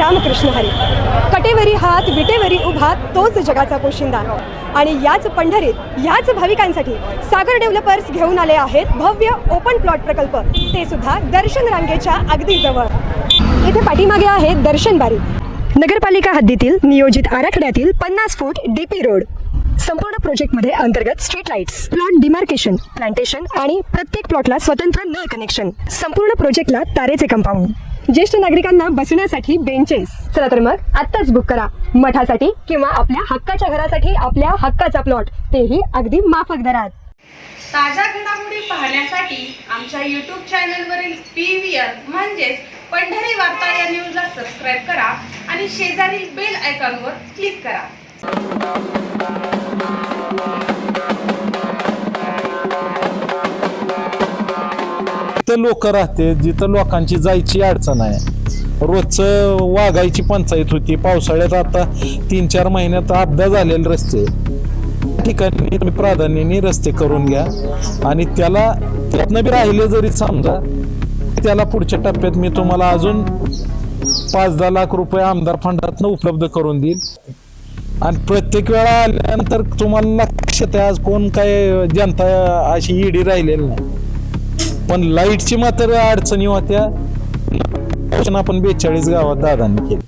रामकृष्ण हरी. कटेवरी हात विटेवरी उभा तोच जगाचा पोशिंदा. आणि याच पंढरीत याच भाविकांसाठी सागर डेव्हलपर्स घेऊन आले आहेत भव्य ओपन प्लॉट प्रकल्प, ते सुद्धा दर्शन रांगेच्या अगदी जवळ. इथे पाठीमागे आहे दर्शन बारी. नगरपालिका हद्दीतील नियोजित आराखड्यातील 50 फूट डीपी रोड. संपूर्ण प्रोजेक्टमध्ये अंतर्गत street lights, plot demarcation, plantation आणि प्रत्येक प्लॉटला स्वतंत्र नळ कनेक्शन. संपूर्ण प्रोजेक्टला तारेचे कंपाऊंड. ज्येष्ठ नागरिकांना बसण्यासाठी बेंचेस. चला तर मग आत्ताच बुक करा मठासाठी किंवा आपल्या हक्काच्या घरासाठी आपल्या हक्काचा प्लॉट, तेही अगदी माफक दरात. ताज्या घडामोडी पाहण्यासाठी आमच्या YouTube चॅनलवरील PVR म्हणजेच पंढरी वार्ता या न्यूजला सबस्क्राईब करा आणि शेजारील बेल आयकॉनवर क्लिक करा. जिथं लोक राहते, जिथं लोकांची जायची अडचण आहे, रोजचं वागायची पंचायत होती. पावसाळ्यात आता 3-4 महिन्यात अपघात झालेले रस्ते ठिकाणी तुम्ही प्राधान्याने रस्ते करून घ्या. आणि त्यातनं बी राहिले जरी समजा, त्याला पुढच्या टप्प्यात मी तुम्हाला अजून 5-10 लाख रुपये आमदार फंडातनं उपलब्ध करून देईल. आणि प्रत्येक वेळा आल्यानंतर तुम्हाला लक्षात आहे, आज कोण काय जनता अशी ईडी राहिलेली नाही. पण लाईटची मात्र अडचणी होत्या. आपण 42 गावात दादांनी केली.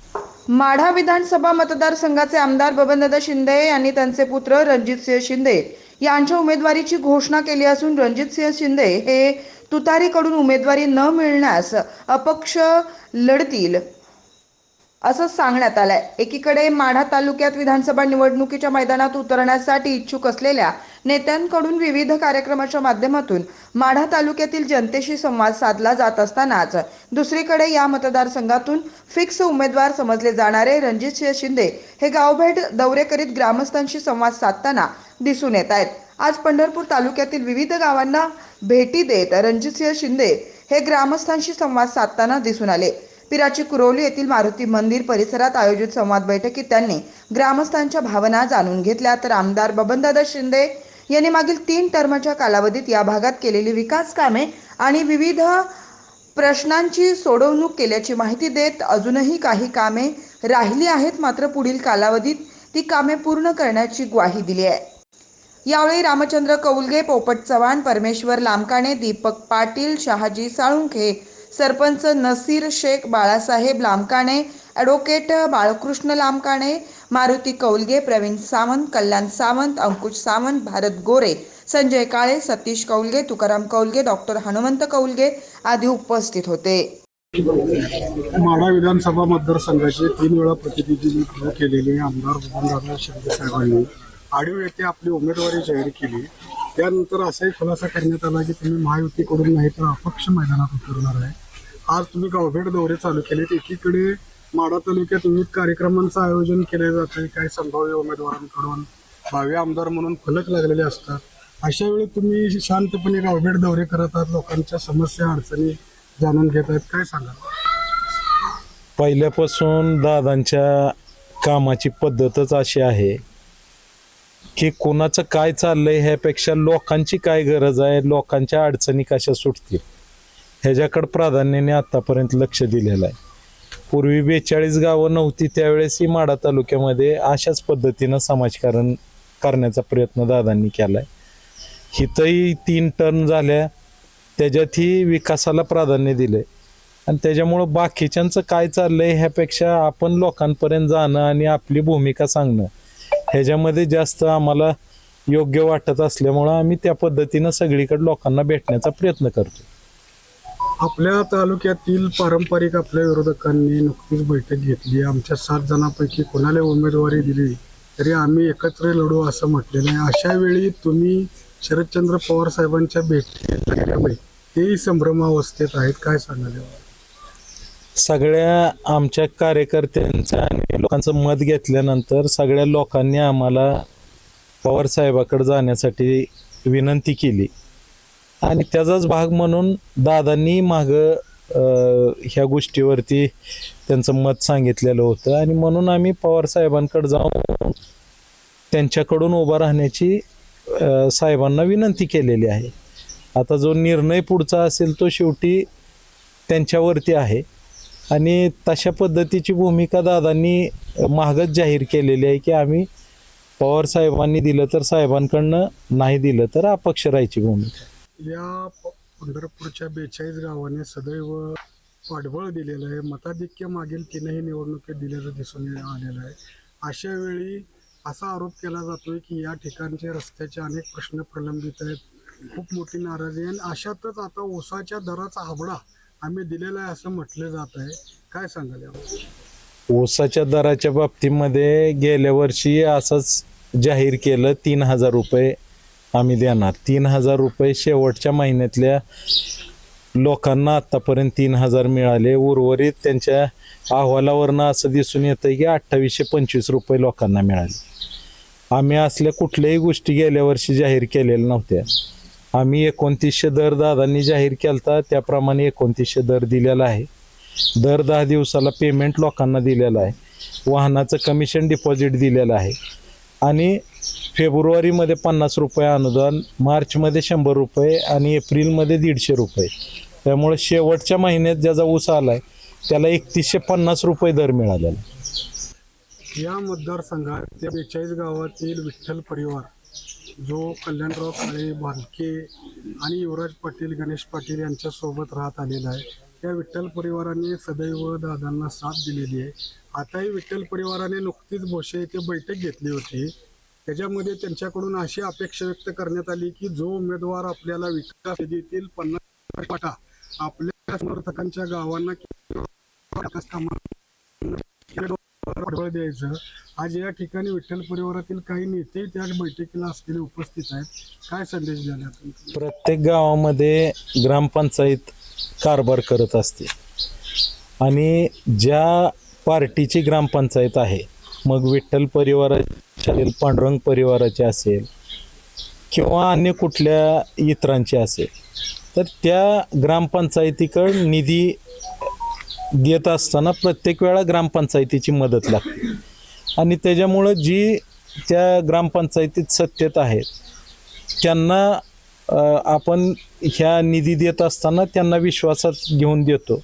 माढा विधानसभा मतदारसंघाचे आमदार बबनदादा शिंदे यांनी त्यांचे पुत्र रणजितसिंह शिंदे यांच्या उमेदवारीची घोषणा केली असून रणजितसिंह शिंदे हे तुतारीकडून उमेदवारी न मिळण्यास अपक्ष लढतील असं सांगण्यात आलंय. एकीकडे माढा तालुक्यात विधानसभा निवडणुकीच्या मैदानात उतरण्यासाठी इच्छुक असलेल्या नेत्यांकडून विविध कार्यक्रमाच्या माध्यमातून माढा तालुक्यातील जनतेशी संवाद साधला जात असतानाच दुसरीकडे या मतदारसंघातून फिक्स उमेदवार समजले जाणारे रणजितसिंह शिंदे हे गावभेट दौरे करीत ग्रामस्थांशी संवाद साधताना दिसून येत आहेत. आज पंढरपूर तालुक्यातील विविध गावांना भेटी देत रणजितसिंह शिंदे हे ग्रामस्थांशी संवाद साधताना दिसून आले. पिराची कुरोली येथील मारुती मंदिर परिसरात आयोजित संवाद बैठकीत त्यांनी ग्रामस्थांच्या भावना जाणून घेतल्या. तर आमदार बबनदादा शिंदे यांनी मागील 3 टर्मच्या कालावधीत या भागात केलेली विकास कामे आणि विविध प्रश्नांची सोडवणूक केल्याची माहिती देत अजूनही काही कामे राहिली आहेत, मात्र पुढील कालावधीत ती कामे पूर्ण करण्याची ग्वाही दिली आहे. यावेळी रामचंद्र कौलगे, पोपट चव्हाण, परमेश्वर लामकाणे, दीपक पाटील, शहाजी साळुंखे, सरपंच नसीर शेख, बाळासाहेब लामकाणे, ॲडव्होकेट बाळकृष्ण लामकाणे, मारुती कौलगे, प्रवीण सावंत, कल्याण सावंत, अंकुश सावंत, भारत गोरे, संजय काळे, सतीश कौलगे, तुकाराम कौलगे, डॉक्टर हनुमंत कौलगे आदी उपस्थित होते. माढा विधानसभा मतदारसंघाचे 3 वेळा प्रतिनिधित्व केलेले आमदार बबनदादा शिंदे साहेबांनी आडिव येथे आपली उमेदवारी जाहीर केली. त्यानंतर असाही खुलासा करण्यात आला की तुम्ही महायुतीकडून नाही तर अपक्ष मैदानात उतरणार आहे. आज तुम्ही गावभेट दौरे चालू केलेत. एकीकडे माढा तालुक्यात विविध कार्यक्रमांचं आयोजन केले जाते. काही संभाव्य उमेदवारांकडून भावी आमदार म्हणून फलक लागलेले असतात. अशा वेळी तुम्ही शांतपणे गावभेट दौरे करत आहात, लोकांच्या समस्या अडचणी जाणून घेत आहेत, काय सांगा? पहिल्यापासून दादांच्या कामाची पद्धतच अशी आहे की कोणाचं काय चाललंय ह्यापेक्षा लोकांची काय गरज आहे, लोकांच्या अडचणी कशा सुटतील ह्याच्याकडे प्राधान्याने आतापर्यंत लक्ष दिलेलं आहे. पूर्वी 42 गावं नव्हती त्यावेळेसही माढा तालुक्यामध्ये अशाच पद्धतीनं समाजकारण करण्याचा प्रयत्न दादांनी केलाय. हिथंही 3 टर्न झाल्या, त्याच्यातही विकासाला प्राधान्य दिलंय. आणि त्याच्यामुळं बाकीच्यांचं काय चाललंय ह्यापेक्षा आपण लोकांपर्यंत जाणं आणि आपली भूमिका सांगणं ह्याच्यामध्ये जास्त आम्हाला योग्य वाटत असल्यामुळं आम्ही त्या पद्धतीनं सगळीकडे लोकांना भेटण्याचा प्रयत्न करतो. आपल्या तालुक्यातील पारंपरिक आपल्या विरोधकांनी नुकतीच बैठक घेतली. आमच्या 7 जणांपैकी कोणाला उमेदवारी दिली तरी आम्ही एकत्र लढू असं म्हटलेलं आहे. अशा वेळी तुम्ही शरदचंद्र पवार साहेबांच्या भेटीत तेही संभ्रमावस्थेत आहेत, काय सांगाल? सगळ्या आमच्या कार्यकर्त्यांचं आणि लोकांचं मत घेतल्यानंतर सगळ्या लोकांनी आम्हाला पवार साहेबाकडे जाण्यासाठी विनंती केली आणि त्याचाच भाग म्हणून दादांनी ह्या गोष्टीवरती त्यांचं मत सांगितलेलं होतं आणि म्हणून आम्ही पवार साहेबांकडे जाऊन त्यांच्याकडून उभा राहण्याची साहेबांना विनंती केलेली आहे. आता जो निर्णय पुढचा असेल तो शेवटी त्यांच्यावरती आहे. आणि तशा पद्धतीची भूमिका दादांनी मागच जाहीर केलेली आहे की आम्ही पवार साहेबांनी दिलं तर साहेबांकडनं, नाही दिलं तर अपक्ष राहायची भूमिका. या पंढरपूरच्या 42 गावांनी सदैव पाठबळ दिलेलं आहे. मताधिक्य मागील तीनही निवडणुकीत दिल्याचं दिसून आलेलं आहे. अशा वेळी असा आरोप केला जातोय की या ठिकाणचे रस्त्याचे अनेक प्रश्न प्रलंबित आहेत, खूप मोठी नाराजी आहे. आणि अशातच आता ऊसाच्या दराचा हाबडा आम्ही दिलेला आहे असं म्हटलं जात आहे. काय सांगाल यावर? ऊसाच्या दराच्या बाबतीमध्ये गेल्या वर्षी असंच जाहीर केलं, 3,000 रुपये आम्ही देणार. 3,000 रुपये शेवटच्या महिन्यातल्या लोकांना आतापर्यंत 3,000 मिळाले. उर्वरित त्यांच्या अहवालावरनं असं दिसून येतं की 2825 रुपये लोकांना मिळाले. आम्ही असल्या कुठल्याही गोष्टी गेल्या वर्षी जाहीर केलेल्या नव्हत्या. आम्ही 2900 दर दादांनी जाहीर केलता, त्याप्रमाणे 2900 दर दिलेला आहे. दर 10 दिवसाला पेमेंट लोकांना दिलेलं आहे. वाहनाचं कमिशन डिपॉझिट दिलेलं आहे. आणि फेब्रुवारीमध्ये 50 रुपये अनुदान, मार्चमध्ये 100 रुपये आणि एप्रिलमध्ये 150 रुपये. त्यामुळे शेवटच्या महिन्यात ज्याचा ऊस आला आहे त्याला 3150 रुपये दर मिळालेला. या मतदारसंघात त्या 42 गावातील विठ्ठल परिवार जो कल्याणराव काळे, भालके आणि युवराज पाटील, गणेश पाटील यांच्यासोबत राहत आलेला आहे, त्या विठ्ठल परिवाराने सदैव दादांना साथ दिलेली आहे. आताही विठ्ठल परिवाराने नुकतीच भोसे येथे बैठक घेतली होती. त्याच्यामध्ये त्यांच्याकडून अशी अपेक्षा व्यक्त करण्यात आली की जो उमेदवार आपल्याला विकास निधीतील 50% आपल्या समर्थकांच्या गावांना विकास कामांना पाठबळ द्यायचं. आज या ठिकाणी विठ्ठल परिवारातील काही नेते त्या बैठकीला असलेले उपस्थित आहेत. काय संदेश द्याल? प्रत्येक गावामध्ये ग्रामपंचायत कारभार करत असते आणि ज्या पार्टीची ग्रामपंचायत आहे, मग विठ्ठल परिवाराची असेल, पांडुरंग परिवाराची असेल किंवा अन्य कुठल्या इतरांची असेल, तर त्या ग्रामपंचायतीकडे निधी देत असताना प्रत्येक वेळा ग्रामपंचायतीची मदत लागते. आणि त्याच्यामुळं जी त्या ग्रामपंचायतीत सत्तेत आहेत त्यांना आपण ह्या निधी देत असताना त्यांना विश्वासात घेऊन देतो.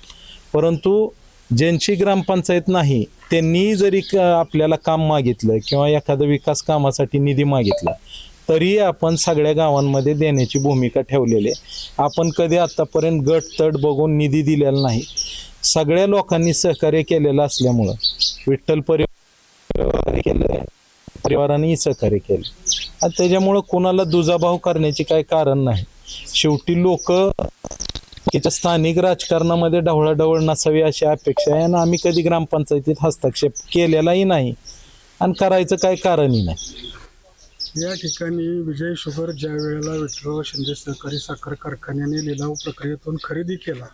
परंतु ज्यांची ग्रामपंचायत नाही त्यांनी जरी आपल्याला काम मागितलं किंवा एखादं विकास कामासाठी निधी मागितला तरी आपण सगळ्या गावांमध्ये देण्याची भूमिका ठेवलेली आहे. आपण कधी आतापर्यंत गट तट बघून निधी दिलेला नाही. सगळ्या लोकांनी सहकार्य केलेलं असल्यामुळं विठ्ठल परिवारानेही सहकार्य केलं आणि त्याच्यामुळं कोणाला दुजाभाव करण्याचे काही कारण नाही. शेवटी लोक त्याच्या स्थानिक राजकारणामध्ये ढवळाढवळ नसावी अशी अपेक्षा आहे आणि आम्ही कधी ग्रामपंचायतीत हस्तक्षेप केलेलाही नाही आणि करायचं काही कारणही नाही. या ठिकाणी विजय शुगर ज्या वेळेला विठ्ठलराव शिंदे सहकारी साखर कारखान्याने लिलाव प्रक्रियेतून खरेदी केला,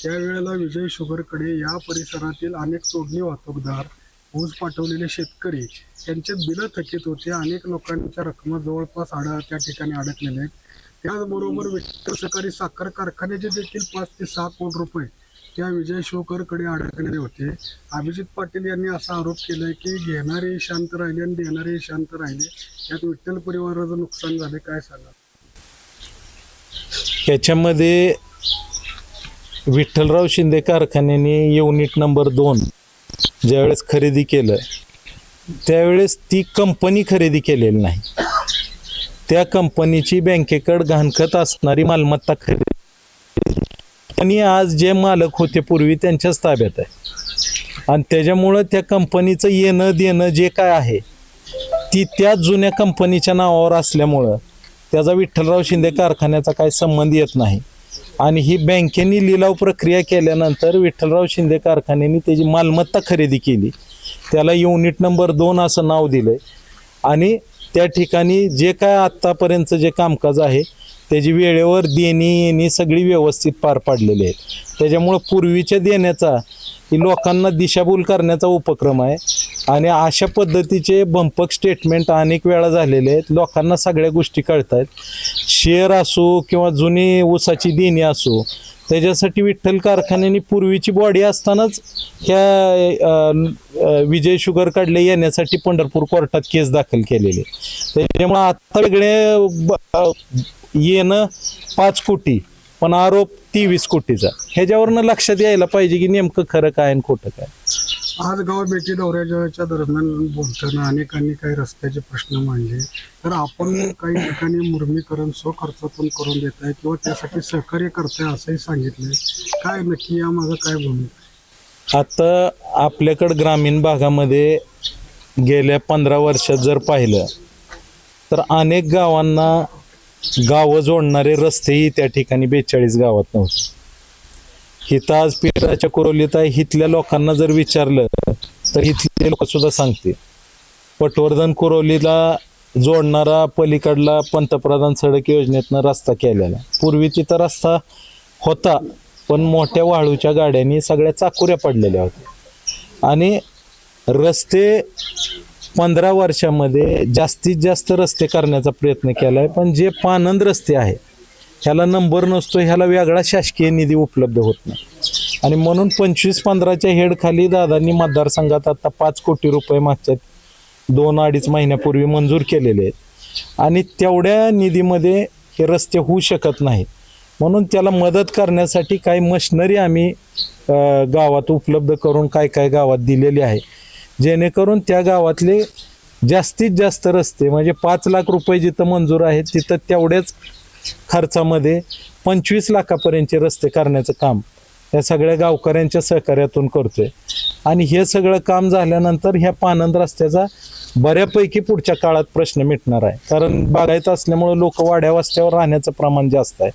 त्यावेळेला विजय शुगरकडे या परिसरातील अनेक तोडणी वाहतूकदार, ऊस पाठवलेले शेतकरी यांचे बिलं थकीत होते. अनेक लोकांच्या रकमा जवळपास त्या ठिकाणी अडकलेल्या आहेत. त्याचबरोबर विठ्ठल सहकारी साखर कारखान्याचे देखील 5 ते 6 कोटी रुपये त्या विजय शुगरकडे अडकलेले होते. अभिजित पाटील यांनी असा आरोप केलाय की घेणारे शांत राहिले आणि देणारे शांत राहिले, यात विठ्ठल परिवाराचं नुकसान झाले. काय सांगा? ह्याच्यामध्ये विठ्ठलराव शिंदे कारखान्याने युनिट नंबर 2 ज्यावेळेस खरेदी केलं त्यावेळेस ती कंपनी खरेदी केलेली नाही. त्या कंपनीची बँकेकडे गहाणखत असणारी मालमत्ता खरेदी आणि आज जे मालक होते पूर्वी त्यांच्याच ताब्यात आहे आणि त्याच्यामुळं त्या कंपनीचं येणं देणं जे काय आहे ती त्या जुन्या कंपनीच्या नावावर असल्यामुळं त्याचा विठ्ठलराव शिंदे कारखान्याचा काही संबंध येत नाही. आणि ही बँकेने लिलाव प्रक्रिया केल्यानंतर विठ्ठलराव शिंदे कारखान्याने त्याची मालमत्ता खरेदी केली, त्याला युनिट नंबर 2 असं नाव दिलंय आणि त्या ठिकाणी जे काय आत्तापर्यंतचं जे कामकाज आहे त्याची वेळेवर देणी येणी सगळी व्यवस्थित पार पाडलेली आहेत. त्याच्यामुळं पूर्वीच्या देण्याचा ही लोकांना दिशाभूल करण्याचा उपक्रम आहे आणि अशा पद्धतीचे बंपक स्टेटमेंट अनेक वेळा झालेले आहेत. लोकांना सगळ्या गोष्टी कळत आहेत. शेअर असो किंवा जुनी ऊसाची देणी असो, त्याच्यासाठी विठ्ठल कारखान्याने पूर्वीची बॉडी असतानाच ह्या विजय शुगर काढले येण्यासाठी पंढरपूर कोर्टात केस दाखल केलेली. त्याच्यामुळे आता वेगळे येणं 5 कोटी पण आरोप 23 कोटीचा. ह्याच्यावरनं लक्षात यायला पाहिजे की नेमकं खरं काय आणि खोटं काय. आज गाव भेटी दौऱ्याच्या दरम्यान बोलताना अनेकांनी काही रस्त्याचे प्रश्न मांडले, तर आपण काही ठिकाणी मुर्मीकरण स्वखर्चातून करून देत आहे किंवा त्यासाठी सहकार्य करताय असंही सांगितलंय. काय नक्की यामागं काय भूमिका? आता आपल्याकडं ग्रामीण भागामध्ये गेल्या 15 वर्षात जर पाहिलं तर अनेक गावांना गावं जोडणारे रस्तेही त्या ठिकाणी 42 गावात नव्हते. इथं आज पिराच्या कुरोलीत आहे, इथल्या लोकांना जर विचारलं तर इथले लोक सुद्धा सांगते. पटवर्धन कुरोलीला जोडणारा पलीकडला पंतप्रधान सडक योजनेतनं रस्ता केलेला. पूर्वी तिथं रस्ता होता पण मोठ्या वाळूच्या गाड्यांनी सगळ्या चाकुऱ्या पडलेल्या होत्या आणि रस्ते 15 वर्षामध्ये जास्तीत जास्त रस्ते करण्याचा प्रयत्न केला आहे. पण जे पानंद रस्ते आहे ह्याला नंबर नसतो, ह्याला वेगळा शासकीय निधी उपलब्ध होत नाही आणि म्हणून 25-15च्या हेडखाली दादांनी मतदारसंघात आता 5 कोटी रुपये मागच्या 2-2.5 महिन्यापूर्वी मंजूर केलेले आहेत आणि तेवढ्या निधीमध्ये हे रस्ते होऊ शकत नाहीत. म्हणून त्याला मदत करण्यासाठी काही मशिनरी आम्ही गावात उपलब्ध करून काय गावात दिलेली आहे, जेणेकरून त्या गावातले जास्तीत जास्त रस्ते म्हणजे 5 लाख रुपये जिथं मंजूर आहेत तिथं तेवढ्याच खर्चामध्ये 25 लाखापर्यंतचे रस्ते करण्याचं काम या सगळ्या गावकऱ्यांच्या सहकार्यातून करतोय. आणि हे सगळं काम झाल्यानंतर ह्या पानंद रस्त्याचा बऱ्यापैकी पुढच्या काळात प्रश्न मिटणार आहे. कारण बागायत असल्यामुळे लोक वाड्या वस्त्यावर राहण्याचं प्रमाण जास्त आहे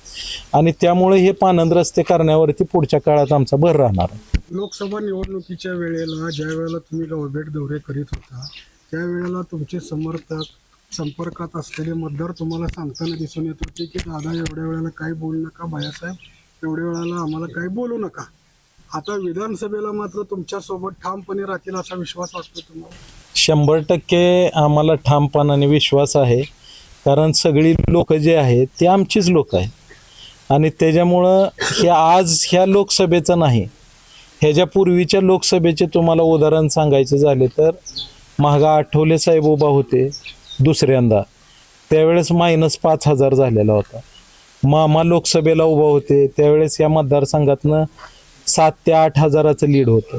आणि त्यामुळे हे पानंद रस्ते करण्यावरती पुढच्या काळात आमचा भर राहणार आहे. लोकसभा निवडणुकीच्या वेळेला ज्या वेळेला तुम्ही गावभेट दौरे करीत होता त्यावेळेला तुमचे समर्थक संपर्कात असलेले मतदार तुम्हाला सांगताना दिसून येत होते की दादा एवढ्या वेळेला काही बोलू नका, बाळासाहेब एवढ्या वेळेला आम्हाला काही बोलू नका. आता विधानसभेला मात्र तुमच्यासोबत ठामपणे राहतील असा विश्वास वाटतो तुम्हाला? 100% आम्हाला ठामपणाने विश्वास आहे. कारण सगळी लोक जे आहेत ते आमचीच लोक आहेत आणि त्याच्यामुळं हे आज ह्या लोकसभेचं नाही, ह्याच्या पूर्वीच्या लोकसभेचे तुम्हाला उदाहरण सांगायचे झाले तर महागा आठवले साहेब उभा होते दुसऱ्यांदा, त्यावेळेस -5,000 झालेला होता. मामा लोकसभेला उभा होते त्यावेळेस या मतदारसंघातनं 7 ते 8 हजाराचं लीड होतं.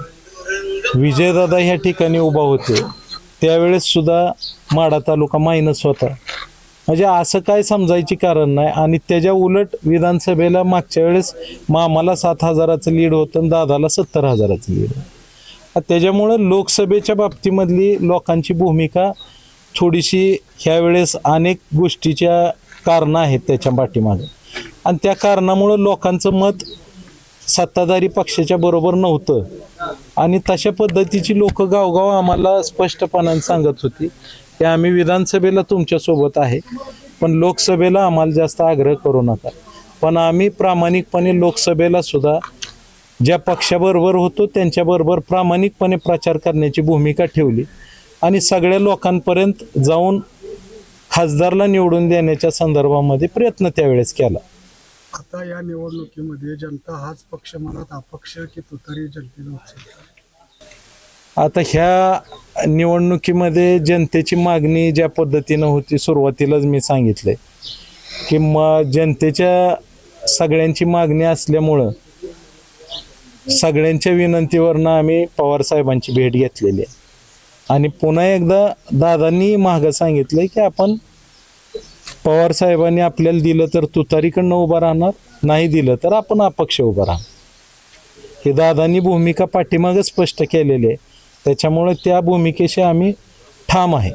विजयदादा ह्या ठिकाणी उभा होते त्यावेळेस सुद्धा माढा तालुका मायनस होता. म्हणजे असं काय समजायची कारण नाही. आणि त्याच्या उलट विधानसभेला मागच्या वेळेस मामाला 7,000चं लीड होतं आणि दादाला 70,000चं लीड होतं. त्याच्यामुळं लोकसभेच्या बाबतीमधली लोकांची भूमिका थोडीशी ह्यावेळेस अनेक गोष्टीच्या कारणं आहेत त्याच्या पाठीमागे आणि त्या कारणामुळं लोकांचं मत सत्ताधारी पक्षाच्या बरोबर नव्हतं आणि तशा पद्धतीची लोक गावगाव आम्हाला स्पष्टपणाने सांगत होती की आम्ही विधानसभेला तुमच्यासोबत आहे पण लोकसभेला आम्हाला जास्त आग्रह करू नका. पण आम्ही प्रामाणिकपणे लोकसभेला सुद्धा ज्या पक्षाबरोबर होतो त्यांच्याबरोबर प्रामाणिकपणे प्रचार करण्याची भूमिका ठेवली आणि सगळ्या लोकांपर्यंत जाऊन खासदारला निवडून देण्याच्या संदर्भामध्ये प्रयत्न त्यावेळेस केला. आता या निवडणुकीमध्ये जनता हाच पक्ष म्हणत अपक्ष की तुतारी जनतेला उत्सुक? आता ह्या निवडणुकीमध्ये जनतेची मागणी ज्या पद्धतीनं होती सुरुवातीलाच मी सांगितलंय की जनतेच्या सगळ्यांची मागणी असल्यामुळं सगळ्यांच्या विनंतीवरनं आम्ही पवार साहेबांची भेट घेतलेली आहे आणि पुन्हा एकदा दादांनी मागं सांगितलंय की आपण पवार साहेबांनी आपल्याला दिलं तर तुतारीकडनं उभा राहणार, नाही दिलं तर आपण अपक्ष उभा राहणार. हे दादांनी भूमिका पाठीमागं स्पष्ट केलेली आहे त्याच्यामुळे त्या भूमिकेशी आम्ही ठाम आहे.